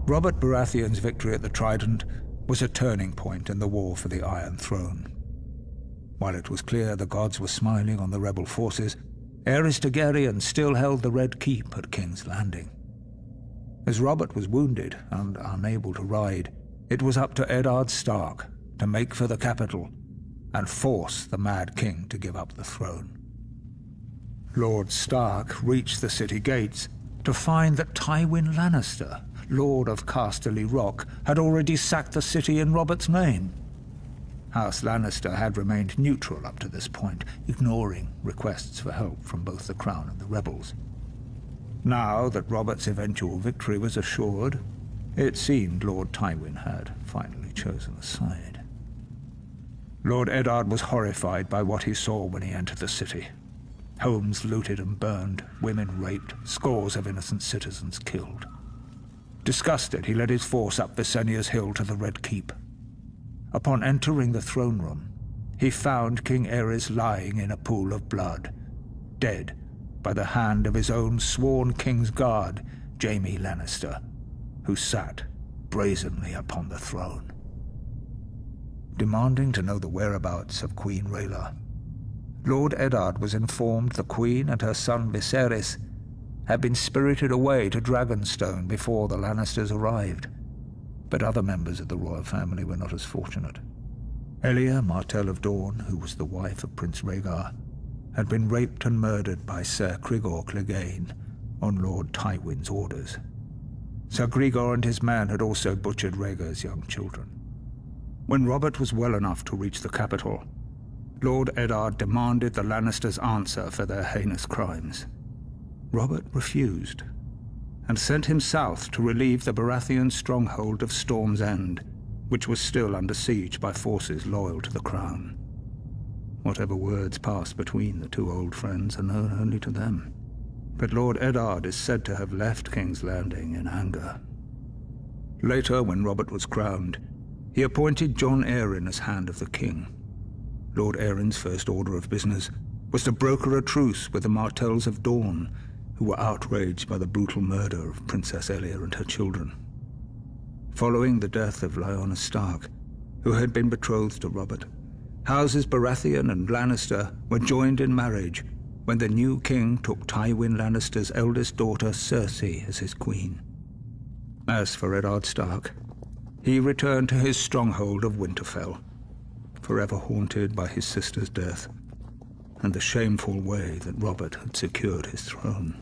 Robert Baratheon's victory at the Trident was a turning point in the war for the Iron Throne. While it was clear the gods were smiling on the rebel forces, Aerys Targaryen still held the Red Keep at King's Landing. As Robert was wounded and unable to ride, it was up to Eddard Stark to make for the capital and force the Mad King to give up the throne. Lord Stark reached the city gates to find that Tywin Lannister, Lord of Casterly Rock, had already sacked the city in Robert's name. House Lannister had remained neutral up to this point, ignoring requests for help from both the Crown and the rebels. Now that Robert's eventual victory was assured, it seemed Lord Tywin had finally chosen a side. Lord Eddard was horrified by what he saw when he entered the city. Homes looted and burned, women raped, scores of innocent citizens killed. Disgusted, he led his force up Visenya's hill to the Red Keep. Upon entering the throne room, he found King Aerys lying in a pool of blood, dead by the hand of his own sworn King's Guard, Jaime Lannister, who sat brazenly upon the throne. Demanding to know the whereabouts of Queen Rhaela, Lord Eddard was informed the Queen and her son Viserys had been spirited away to Dragonstone before the Lannisters arrived. But other members of the royal family were not as fortunate. Elia, Martell of Dorne, who was the wife of Prince Rhaegar, had been raped and murdered by Ser Cregor Clegane on Lord Tywin's orders. Ser Gregor and his men had also butchered Rhaegar's young children. When Robert was well enough to reach the capital, Lord Eddard demanded the Lannisters answer for their heinous crimes. Robert refused, and sent him south to relieve the Baratheon stronghold of Storm's End, which was still under siege by forces loyal to the Crown. Whatever words passed between the two old friends are known only to them, but Lord Eddard is said to have left King's Landing in anger. Later, when Robert was crowned, he appointed Jon Arryn as Hand of the King. Lord Arryn's first order of business was to broker a truce with the Martells of Dorne, who were outraged by the brutal murder of Princess Elia and her children. Following the death of Lyanna Stark, who had been betrothed to Robert, Houses Baratheon and Lannister were joined in marriage when the new king took Tywin Lannister's eldest daughter Cersei as his queen. As for Eddard Stark, he returned to his stronghold of Winterfell, forever haunted by his sister's death and the shameful way that Robert had secured his throne.